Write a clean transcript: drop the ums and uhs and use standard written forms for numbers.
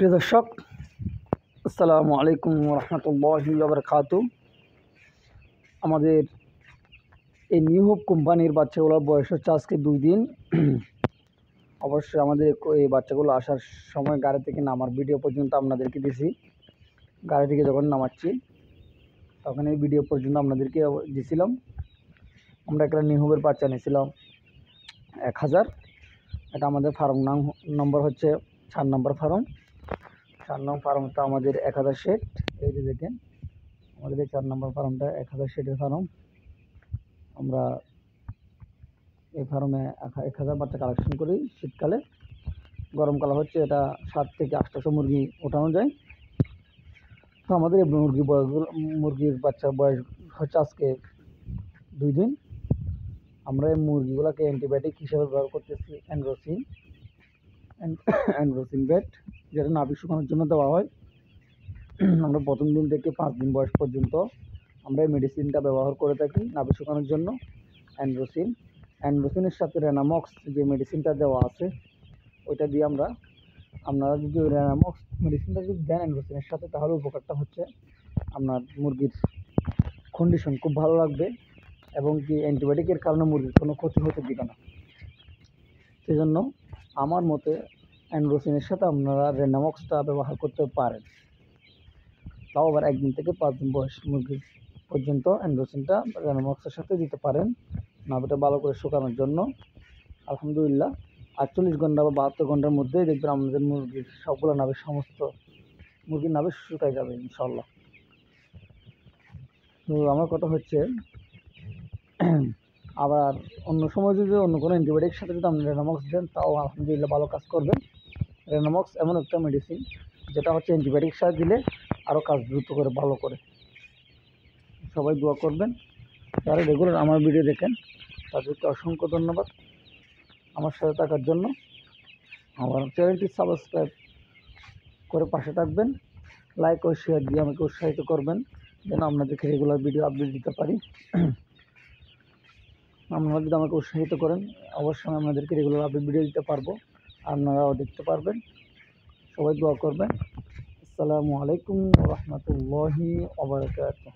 প্রিয় দর্শক, আসসালামু আলাইকুম রহমতুল্লাহি ওয়া বারাকাতু। আমাদের এই নিউ হোপ কোম্পানির বাচ্চাগুলোর বয়স হচ্ছে আজকে 2 দিন। অবশ্যই আমাদের এই বাচ্চাগুলো আসার সময় গাড়ি থেকে নামার ভিডিও পর্যন্ত আপনাদেরকে দিয়েছি। গাড়ি থেকে যখন নামাচ্ছি তখন এই ভিডিও পর্যন্ত আপনাদেরকে দিয়েছিলাম। আমরা একটা নিউ হোপের বাচ্চা নিয়েছিলাম 1000। এটা আমাদের ফার্ম নম্বর হচ্ছে 4 নম্বর ফার্ম। 4 নম্বর ফার্মটা আমাদের 1000 শেড। এই যে দেখেন আমাদের এই 4 নম্বর ফার্মটা 1000 শেডের ফার্ম। আমরা এই ফার্মে 1000 বাচ্চা কালেকশন করি শীতকালে। গরমকালে হচ্ছে এটা 7 থেকে 800 মুরগি ওঠানো যায়। তো আমাদের এই মুরগির বাচ্চার বয়স হচ্ছে আজকে 2 দিন। আমরা এই মুরগিগুলোকে অ্যান্টিবায়োটিক হিসেবে ব্যবহার করতেছি অ্যান্ড্রোসিন ভেট, যেটা নাভি শুকানোর জন্য দেওয়া হয়। আমরা প্রথম দিন থেকে 5 দিন বয়স পর্যন্ত আমরা এই মেডিসিনটা ব্যবহার করে থাকি নাভি শুকানোর জন্য। অ্যান্ড্রোসিনের সাথে রেনামক্স যে মেডিসিনটা দেওয়া আছে ওইটা দিয়ে আপনারা যদি ওই রেনামক্স মেডিসিনটা যদি দেন অ্যান্ড্রোসিনের সাথে, তাহলে উপকারটা হচ্ছে আপনার মুরগির কন্ডিশন খুব ভালো লাগবে এবং কি অ্যান্টিবায়োটিকের কারণে মুরগির কোনো ক্ষতি হতে দিবে না। সেজন্য আমার মতে অ্যান্ড্রোসিনের সাথে আপনারা রেনামক্সটা ব্যবহার করতে পারেন। তাও আবার 1 দিন থেকে 5 দিন বয়স মুরগির পর্যন্ত অ্যান্ড্রোসিনটা রেনামক্সের সাথে দিতে পারেন নাভিটা ভালো করে শুকানোর জন্য। আলহামদুলিল্লাহ 48 ঘন্টা বা 72 ঘন্টার মধ্যেই দেখবেন আমাদের মুরগির সবগুলো সমস্ত মুরগির নাভি শুকায় যাবে ইনশাল্লাহ। তো আমার কথা হচ্ছে আবার অন্য সময় যদি অন্য কোনো অ্যান্টিবায়োটিক সাথে যদি আপনি রেনামক্স দেন, তাও আলহামদুলিল্লাহ ভালো কাজ করবে। রেনামক্স এমন একটা মেডিসিন যেটা হচ্ছে অ্যান্টিবায়োটিক সাথে দিলে আরও কাজ দ্রুত করে ভালো করে। সবাই দোয়া করবেন। যারা রেগুলার আমার ভিডিও দেখেন তাদেরকে অসংখ্য ধন্যবাদ আমার সাথে থাকার জন্য। আমার চ্যানেলটি সাবস্ক্রাইব করে পাশে থাকবেন, লাইক ও শেয়ার দিয়ে আমাকে উৎসাহিত করবেন যেন আপনাদেরকে রেগুলার ভিডিও আপডেট দিতে পারি। আপনারা যদি আমাকে উৎসাহিত করেন অবশ্যই আমি আপনাদেরকে রেগুলার আপডেট ভিডিও দিতে পারবো, আপনারাও দেখতে পারবেন। সবাই দোয়া করবেন। আসসালামু আলাইকুম ওয়া রাহমাতুল্লাহি ওয়া বারাকাতুহু।